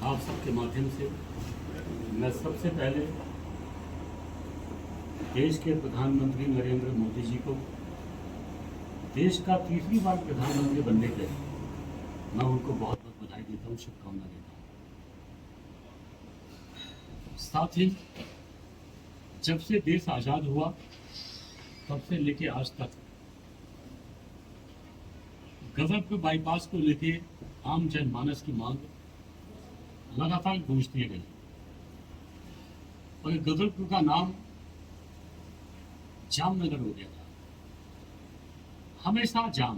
आप सबके माध्यम से मैं सबसे पहले देश के प्रधानमंत्री नरेंद्र मोदी जी को देश का तीसरी बार प्रधानमंत्री बनने के मैं उनको बहुत बहुत बधाई देता हूँ, शुभकामना देता हूँ। साथ ही जब से देश आज़ाद हुआ तब से लेके आज तक गजब बाईपास को लेके आम जनमानस की मांग लगातार गूंजती गई और गजलपुर का नाम जामनगर हो गया था। हमेशा जाम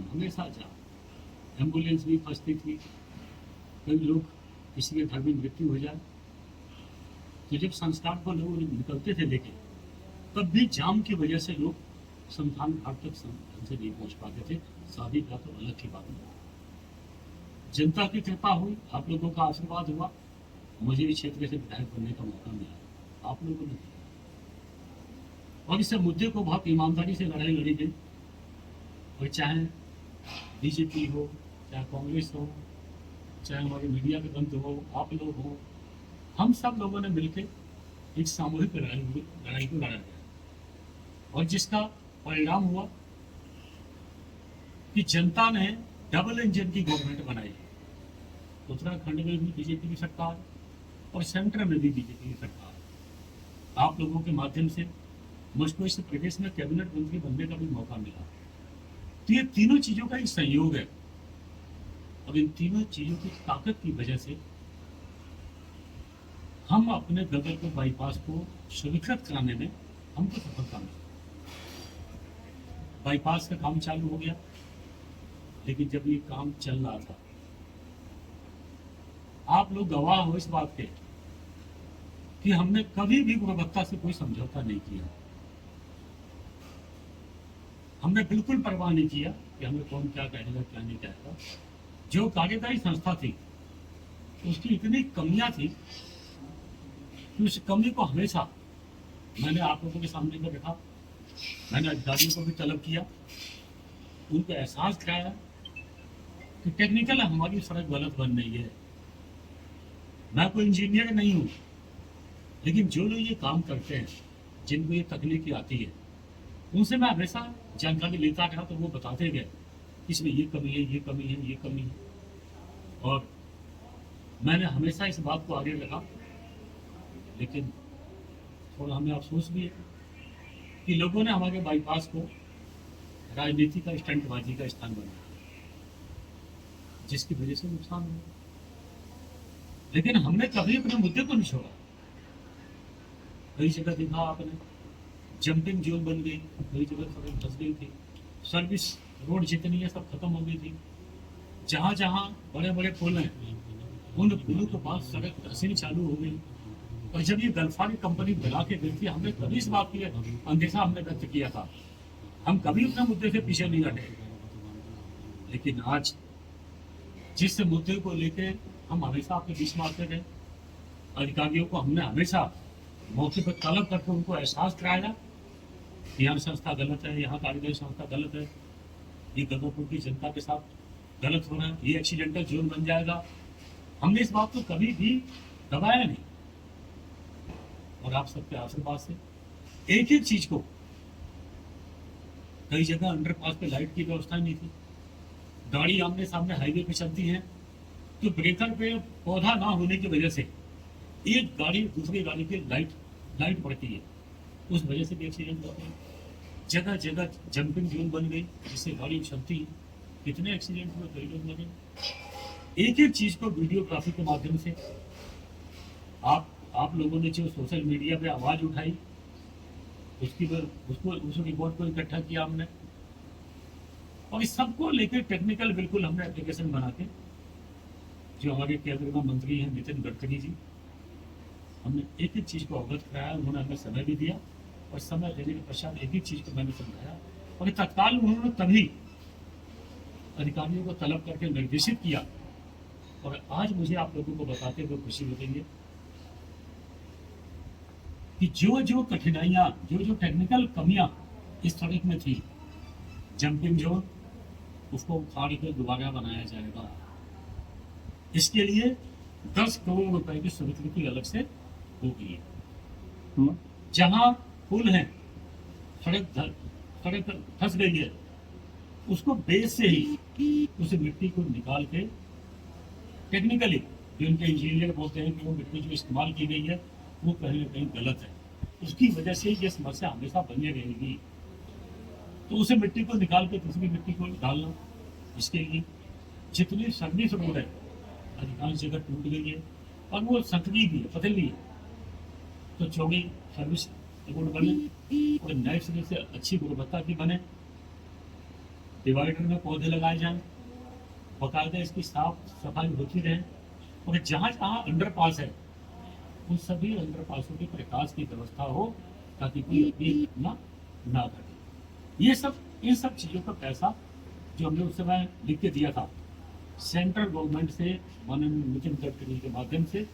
एम्बुलेंस भी फंसती थी, कई लोग किसी के घर में मृत्यु हो जाए तो जब संस्कार को लोग निकलते थे लेके तब भी जाम की वजह से लोग शमशान घाट तक ढंग से नहीं पहुंच पाते थे। शादी का तो अलग की बात है। जनता की कृपा हुई, आप लोगों का आशीर्वाद हुआ, मुझे इस क्षेत्र से विधायक बनने का मौका मिला, आप लोगों ने दिया और इस मुद्दे को बहुत ईमानदारी से लड़ाई लड़ी गई। और चाहे बीजेपी हो, चाहे कांग्रेस हो, चाहे हमारे मीडिया के बंद हो, आप लोग हो, हम सब लोगों ने मिलकर एक सामूहिक लड़ाई को लड़ा गया और जिसका परिणाम हुआ कि जनता ने डबल इंजन की गवर्नमेंट बनाई। उत्तराखंड में भी बीजेपी की सरकार और सेंटर में भी बीजेपी की सरकार। आप लोगों के माध्यम से मुझको इस प्रदेश में कैबिनेट मंत्री बनने का भी मौका मिला। तो ये तीनों चीजों का एक संयोग है और इन तीनों चीजों की ताकत की वजह से हम अपने गगलपुर बाईपास को सुरक्षित कराने में हमको सफलता मिली। बाईपास का काम चालू हो गया, लेकिन जब ये काम चल रहा था, आप लोग गवाह हो इस बात के कि हमने कभी भी गुणवत्ता से कोई समझौता नहीं किया। हमने बिल्कुल परवाह नहीं किया कि हमें कौन क्या कहेगा क्या नहीं कहेगा। जो कार्यदायी संस्था थी उसकी इतनी कमियां थी कि उस कमी को हमेशा मैंने आप लोगों के सामने में रखा। मैंने अधिकारियों को भी तलब किया, उनको एहसास कराया कि टेक्निकल हमारी सड़क गलत बन रही है। मैं कोई इंजीनियर नहीं हूँ, लेकिन जो लोग ये काम करते हैं, जिनको ये तकनीकी आती है, उनसे मैं हमेशा जानकारी लेता रहा तो वो बताते गए इसमें ये कमी है, ये कमी है, ये कमी है। और मैंने हमेशा इस बात को आगे रखा, लेकिन थोड़ा हमें अफसोस भी है कि लोगों ने हमारे बाईपास को राजनीति का स्टंटबाजी का स्थान बनाया, जिसकी वजह से नुकसान हुआ। लेकिन हमने कभी अपने मुद्दे को नहीं छोड़ा। कई जगह देखा आपने जंपिंग जोन बन गई, कई जगह सड़क धंस गई थी, सर्विस रोड जितनी है सब खत्म हो गई थी। जहां जहां बड़े बड़े पुल हैं उन पुलों के पास सड़क धंसनी चालू हो गई। और जब ये गल्फारी कंपनी बना के गई थी, हमने कभी इस बात की अंदेशा हमने व्यक्त किया था। हम कभी अपने मुद्दे से पीछे नहीं हटे। लेकिन आज जिस मुद्दे को लेके हम हमेशा अपने बीच में आते रहे, अधिकारियों को हमने हमेशा मौके पर तलब करके उनको एहसास कराया कि यहाँ संस्था गलत है, यहाँ कार्यदायी संस्था गलत है, ये गगलपुर की जनता के साथ गलत हो रहा है, ये एक्सीडेंटल जोन बन जाएगा। हमने इस बात को कभी भी दबाया नहीं और आप सबके आशीर्वाद से एक एक चीज को, कई जगह अंडरपास पे लाइट की व्यवस्था नहीं थी, गाड़ी आमने सामने हाईवे पे चलती है तो ब्रेकर पे पौधा ना होने की वजह से एक गाड़ी दूसरी गाड़ी की लाइट पड़ती है, उस वजह से भी एक्सीडेंट होते हैं। जगह जगह जंपिंग जोन बन गई जिससे गाड़ी चलती है, कितने एक्सीडेंट हुए, कई लोग मरे। एक एक चीज को वीडियोग्राफी के माध्यम से आप लोगों ने जो सोशल मीडिया पे आवाज उठाई, उस रिपोर्ट को इकट्ठा किया हमने और इस सबको लेकर टेक्निकल बिल्कुल हमने एप्लीकेशन बना के, जो हमारे केंद्र में मंत्री हैं नितिन गडकरी जी, हमने एक एक चीज को अवगत कराया। उन्होंने हमें समय भी दिया और समय देने के पश्चात एक एक चीज को मैंने समझाया और तत्काल उन्होंने तभी अधिकारियों को तलब करके निर्देशित किया। और आज मुझे आप लोगों को बताते हुए खुशी हो रही है कि जो जो कठिनाइयां, जो जो टेक्निकल कमियां इस सड़क में थी, जंपिंग जोन, उसको उखाड़ के दोबारा बनाया जाएगा। इसके लिए 10 करोड़ रुपए की स्वीकृति अलग से हो गई है। हम्म। जहां पुल है, सड़क फंस गई है, उसको बेस से ही उस मिट्टी को निकाल के टेक्निकली जो उनके इंजीनियर बोलते हैं कि वो मिट्टी जो इस्तेमाल की गई है वो कहीं ना कहीं गलत है, उसकी वजह से ये समस्या हमेशा बनी रहेगी। तो उसे मिट्टी को निकाल के दूसरी मिट्टी को डालना, इसके लिए जितनी सर्विस रोड है अधिकांश जगह टूट गई है और वो संकरी भी है, पतली है। तो चौड़ी सर्विस रोड बने और नए सिरे से अच्छी गुणवत्ता की बने, डिवाइडर में पौधे लगाए जाएं, बाकायदा इसकी साफ सफाई होती रहे, और जहाँ जहाँ अंडरपास है उन सभी अंडरपासों के प्रकाश की व्यवस्था हो ताकि कोई भी घटना ना घटे। ये सब इन सब चीज़ों का पैसा जो हमने उस समय लिख के दिया था सेंट्रल गवर्नमेंट से माननीय नितिन गडकरी के माध्यम से,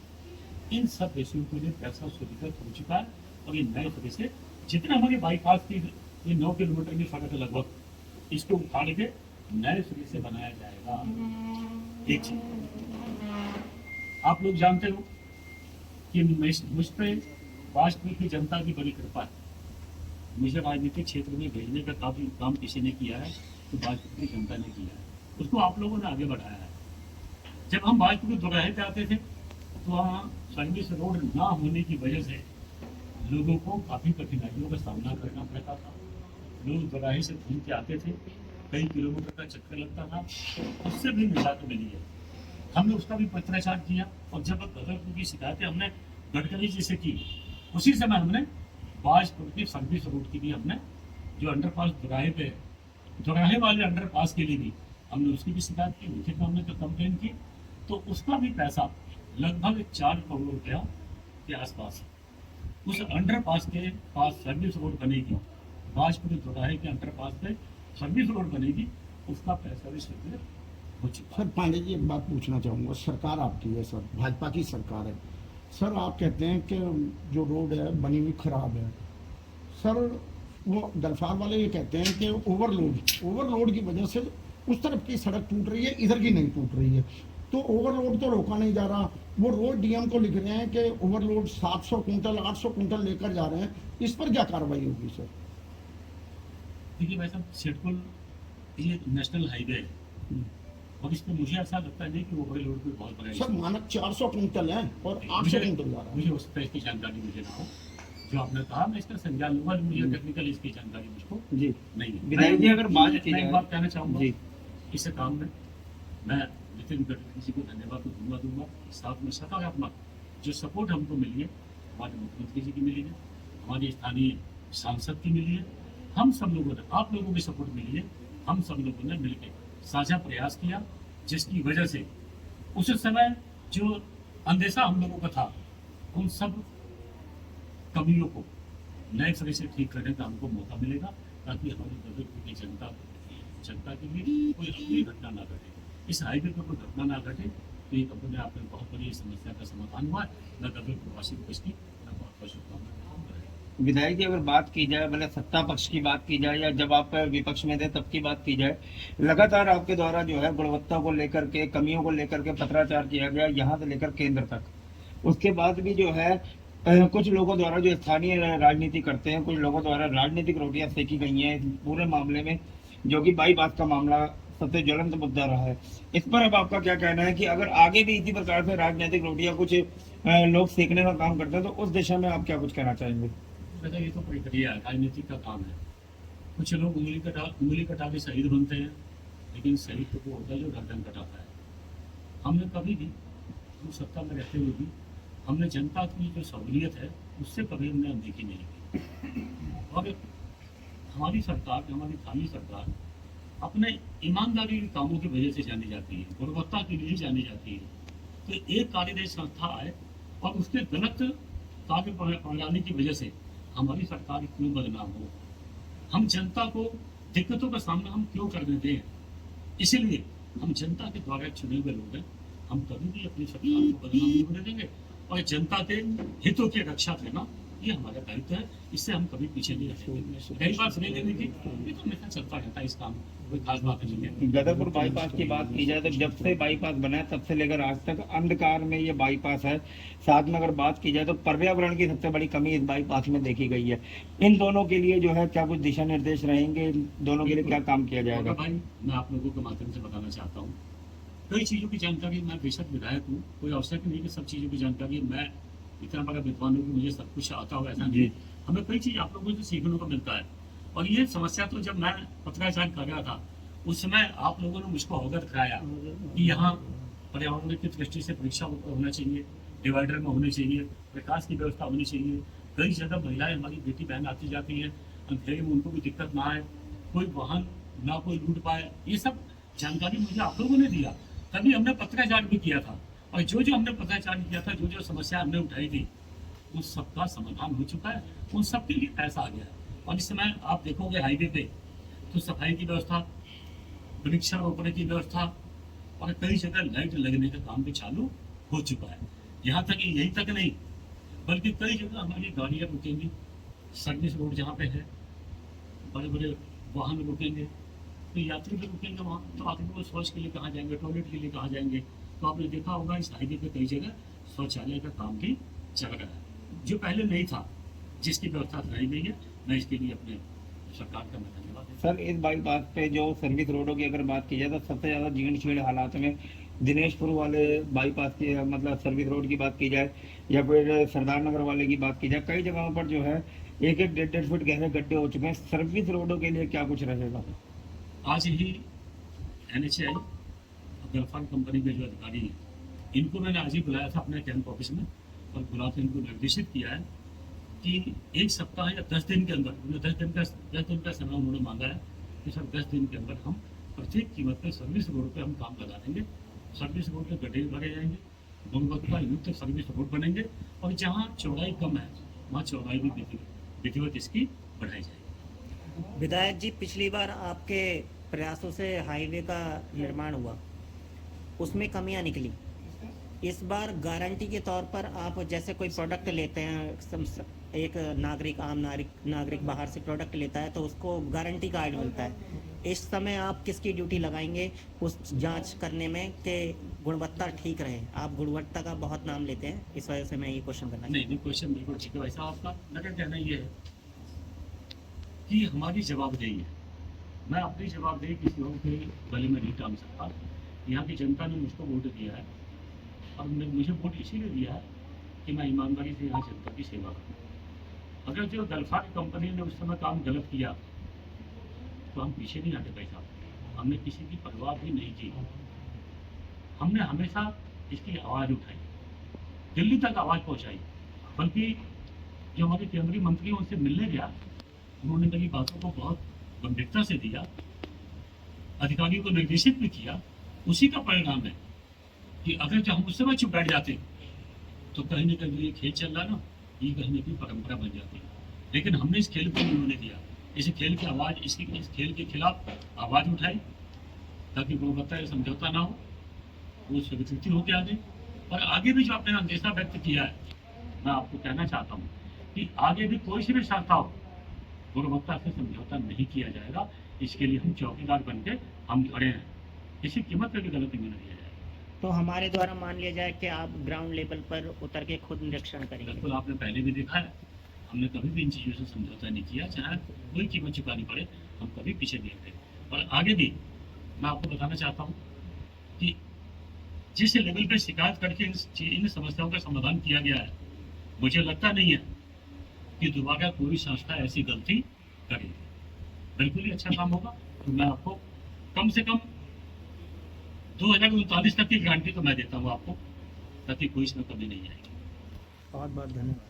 इन सब विषयों के लिए पैसा स्वीकृत हो चुका है और ये नए तरह से जितना हमारी बाईपास की ये 9 किलोमीटर की सड़क है लगभग, इसको उखाड़ के नए सिरे से बनाया जाएगा। एक चीज आप लोग जानते हो कि मुझ पे वाजपेयी की जनता की बड़ी कृपा है। मुझे राजनीतिक क्षेत्र में भेजने का काफी काम किसी ने किया है तो वाजपेयी की जनता ने किया है, उसको आप लोगों ने आगे बढ़ाया है। जब हम वाजपेयी को दोराहे पे आते थे तो वहाँ सर्विस रोड ना होने की वजह से लोगों को काफी कठिनाइयों का सामना करना पड़ता था। लोग दोराहे से घूम के आते थे, कई किलोमीटर का चक्कर लगता था, उससे भी निजात मिली है। हमने उसका भी पत्राचार किया और जब गदरपुर की शिकायतें हमने गडकरी जी से की, उसी समय हमने बाजपुर की सर्विस रोड की भी हमने जो अंडरपास दोराहे पे दोराहे वाले अंडरपास के लिए भी हमने उसकी भी शिकायत की, लिखित में हमने तो कंप्लेन की। तो उसका भी पैसा लगभग 4 करोड़ रुपया के आसपास है। उस अंडरपास के पास सर्विस रोड बनेगी, बाजपुर दोराहे के अंडरपास पे सर्विस रोड बनेगी, उसका पैसा भी स्वीकृत हो चुका है। सर पांडे जी एक बात पूछना चाहूँगा, सरकार आपकी है सर, भाजपा की सरकार है सर, आप कहते हैं कि जो रोड है बनी हुई खराब है सर, वो गल्फार वाले ये कहते हैं कि ओवरलोड की वजह से उस तरफ की सड़क टूट रही है, इधर की नहीं टूट रही है। तो ओवरलोड तो रोका नहीं जा रहा, वो रोड डीएम को लिख रहे हैं कि ओवरलोड 700 कुंटल 800 कुंटल लेकर जा रहे हैं, इस पर क्या कार्रवाई होगी सर? देखिए भाई साहब, सिडकुल ये नेशनल हाईवे है और इसमें मुझे ऐसा लगता नहीं कि ओवरलोड पे बहुत बड़ा सर मानक 400 कुंटल है और 800 कुंटल जा रहा है। मुझे उस पर इसकी जानकारी मुझे ना हो, जो आपने कहा मैं इसका संज्ञान लूंगा, मुझे टेक्निकल इसकी जानकारी मुझको जी नहीं है। विधायक जी अगर बात की मैं एक जाए बात कहना चाहूँगा जी, इस काम में मैं नितिन गडकरी जी को धन्यवाद तो दूंगा, साथ में सकारात्मक जो सपोर्ट हमको मिली है हमारे मुख्यमंत्री जी की मिली है, हमारे स्थानीय सांसद की मिली है, हम सब लोगों ने, आप लोगों की सपोर्ट मिली है, हम सब लोगों ने मिलकर साझा प्रयास किया, जिसकी वजह से उस समय जो अंदेशा हम लोगों का था उन सब कमियों को नए सिरे से ठीक करने का हमको मौका मिलेगा, ताकि हमारी गदरपुर की जनता के लिए कोई अप्रिय घटना ना घटे, इस हाईवे पर कोई घटना ना घटे। तो ये अपने आप में बहुत बड़ी समस्या का समाधान हुआ है। मैं गदरपुर वासी को इसकी मैं बहुत बहुत शुभकामनाएं देता विधायक जी अगर बात की जाए, मतलब सत्ता पक्ष की बात की जाए या जब आप विपक्ष में थे तब की बात की जाए, लगातार आपके द्वारा जो है गुणवत्ता को लेकर के, कमियों को लेकर के पत्राचार किया गया यहाँ से लेकर केंद्र तक। उसके बाद भी जो है कुछ लोगों द्वारा जो स्थानीय राजनीति करते हैं, कुछ लोगों द्वारा राजनीतिक रोटियां सेकी गई हैं इस पूरे मामले में, जो कि बाईपास का मामला सबसे ज्वलंत मुद्दा रहा है। इस पर अब आपका क्या कहना है कि अगर आगे भी इसी प्रकार से राजनीतिक रोटियां कुछ लोग सेकने का काम करते हैं तो उस दिशा में आप क्या कुछ कहना चाहेंगे? बेटा ये तो प्रक्रिया है, राजनीति का काम है। कुछ लोग उंगली कटा के शहीद बनते हैं, लेकिन शहीद तो वो होता है जो गर्दन कटाता है। हमने कभी भी हम सत्ता में रहते हुए भी हमने जनता की जो सहूलियत है उससे कभी हमने अनदेखी नहीं की। और हमारी सरकार, हमारी स्थानीय सरकार अपने ईमानदारी के कामों की वजह से जानी जाती है, गुणवत्ता के लिए जानी जाती है। तो एक कार्यदायी संस्था है और उसके गलत कार्य प्रणाली की वजह से हमारी सरकार क्यों बदनाम हो, हम जनता को दिक्कतों का सामना हम क्यों करने दें? इसीलिए हम जनता के द्वारा चुने हुए लोग हैं, हम कभी भी अपनी सरकार को बदनाम नहीं होने देंगे और जनता के हितों की रक्षा करना ये हमारा दायित्व है, इससे हम कभी पीछे नहीं हटेंगे। कई बार सुने देने की ये तो हमेशा चलता रहता है इस काम, कोई खास बात नहीं है। गदरपुर बाईपास की बात की जाए तो जब से बाईपास बना है तब से लेकर आज तक अंधकार में ये बाईपास है। साथ में अगर बात की जाए तो पर्यावरण की सबसे बड़ी कमी इस बाईपास में देखी गई है। इन दोनों के लिए जो है क्या कुछ दिशा निर्देश रहेंगे, इन दोनों के लिए क्या काम किया जाएगा? भाई मैं आप लोगों के माध्यम से बताना चाहता हूँ, कई चीज़ों की जानकारी, मैं बेशक विधायक हूँ, कोई आवश्यक नहीं कि सब चीज़ों की जानकारी मैं इतना बड़ा विद्वान हूँ कि मुझे सब कुछ आता हो, ऐसा नहीं। हमें कई चीज़ आप लोगों से सीखने को मिलता है। और ये समस्या तो जब मैं पत्रकार कर रहा था उस समय आप लोगों ने मुझको अवगत कराया कि यहाँ पर्यावरण की दृष्टि से परीक्षा होना चाहिए, डिवाइडर में होनी चाहिए, प्रकाश की व्यवस्था होनी चाहिए। कई जगह महिलाएं हमारी बेटी बहन आती जाती हैं, अंधेरे में उनको भी दिक्कत ना आए, कोई वाहन ना कोई लूट पाए, ये सब जानकारी मुझे आप लोगों ने दिया, तभी हमने पत्राचार भी किया था। और जो जो हमने पत्राचार किया था, जो जो समस्या हमने उठाई थी, उन सबका समाधान हो चुका है, उन सबके लिए पैसा आ गया है। और इस समय आप देखोगे हाईवे पे तो सफाई की व्यवस्था, वृक्षारोपण की व्यवस्था और कई जगह लाइट लगने का काम भी चालू हो चुका है। यहाँ तक यही तक नहीं, बल्कि कई जगह हमारी गाड़ियाँ रुकेंगी, सर्विस रोड जहाँ पे है, बड़े बड़े वाहन रुकेंगे, तो यात्री भी रुकेंगे वहाँ, तो आखिर वो शौच के लिए कहाँ जाएंगे, टॉयलेट के लिए कहाँ जाएंगे। तो आपने देखा होगा इस हाईवे पे कई जगह शौचालय का काम भी चल रहा है, जो पहले नहीं था, जिसकी व्यवस्था कराई गई है। मैं इसके लिए अपने सरकार का मैं धन्यवाद देता हूं। सर इस बाईपास पे जो सर्विस रोडों की अगर बात की जाए तो सबसे ज्यादा जीर्ण शीर्ण हालात में दिनेशपुर वाले बाईपास की मतलब सर्विस रोड की बात की जाए या फिर सरदार नगर वाले की बात की जाए, कई जगहों पर जो है 1-1 1.5 फुट गहरे गड्ढे हो चुके हैं। सर्विस रोडों के लिए क्या कुछ रहेगा? आज ही NHAI गल्फान कंपनी के जो अधिकारी हैं, इनको मैंने आज ही बुलाया था अपने कैंप ऑफिस में, और बुला के इनको निर्देशित किया है कि 1 सप्ताह या 10 दिन के अंदर, 10 दिन का समय उन्होंने मांगा है कि सर 10 दिन के अंदर हम प्रत्येक कीमत पे सर्विस रोड पे हम काम लगा देंगे। सर्विस रोड पे गड्ढे भरे जाएंगे, गुणवत्ता युक्त सर्विस रोड बनेंगे, और जहाँ चौड़ाई कम है वहाँ चौड़ाई भी विधिवत इसकी बढ़ाई जाएगी। विधायक जी, पिछली बार आपके प्रयासों से हाईवे का निर्माण हुआ, उसमें कमियां निकली। इस बार गारंटी के तौर पर आप जैसे कोई प्रोडक्ट लेते हैं, एक नागरिक, आम नागरिक बाहर से प्रोडक्ट लेता है तो उसको गारंटी कार्ड मिलता है। इस समय आप किसकी ड्यूटी लगाएंगे उस जांच करने में कि गुणवत्ता ठीक रहे? आप गुणवत्ता का बहुत नाम लेते हैं, इस वजह से मैं ये क्वेश्चन करना नहीं, क्वेश्चन बिल्कुल ठीक है भाई साहब आपका। मेरा कहना ये है कि हमारी जवाबदेही है, मैं अपनी जवाबदेही किसी और के गले में नहीं टांग सकता। यहाँ की जनता ने मुझको वोट दिया है, और मुझे वोट इसीलिए दिया है कि मैं ईमानदारी से यहाँ जनता की सेवा करूँ। अगर जो गल्फान कंपनी ने उस समय काम गलत किया तो हम पीछे नहीं हटे भाई साहब, हमने किसी की परवाह भी नहीं की। हमने हमेशा इसकी आवाज़ उठाई, दिल्ली तक आवाज़ पहुँचाई, बल्कि जो हमारे केंद्रीय मंत्री उनसे मिलने गया, उन्होंने मेरी बातों को बहुत गंभीरता से दिया, अधिकारियों को निर्देशित भी किया। उसी का परिणाम है कि अगर जो हम उस समय चुप बैठ जाते तो कहीं ना कहीं ये खेल चल रहा ना, ये कहीं ना कहीं परंपरा बन जाती। लेकिन हमने इस खेल को उन्होंने दिया, इस खेल की आवाज़, इस खेल के खिलाफ आवाज़ उठाई, ताकि गुणवत्ता या समझौता ना हो, वो स्वीकृति होकर आगे। और आगे भी जो आपने अंदेशा व्यक्त किया है, मैं आपको कहना चाहता हूँ कि आगे भी कोई सी भी संस्था हो, गुणवत्ता से समझौता नहीं किया जाएगा। इसके लिए हम चौकीदार बन के हम खड़े हैं, किसी कीमत पर भी गलती में नहीं किया जाएगा। तो हमारे द्वारा मान लिया जाए कि आप ग्राउंड लेवल पर उतर के खुद निरीक्षण करेंगे। बिल्कुल, आपने पहले भी देखा है, हमने कभी भी इन चीज़ों से समझौता नहीं किया, चाहे कोई कीमत चुकानी पड़े, हम कभी पीछे नहीं हटे। और आगे भी मैं आपको बताना चाहता हूँ कि जिस लेवल पे शिकायत करके इन समस्याओं का समाधान किया गया है, मुझे लगता नहीं है कि दोबारा कोई संस्था ऐसी गलती करेगी। बिल्कुल ही अच्छा काम होगा। तो मैं आपको कम से कम 2039 तक की गारंटी तो मैं देता हूँ आपको, ताकि कोई इसमें कमी नहीं आएगी। बहुत बहुत धन्यवाद।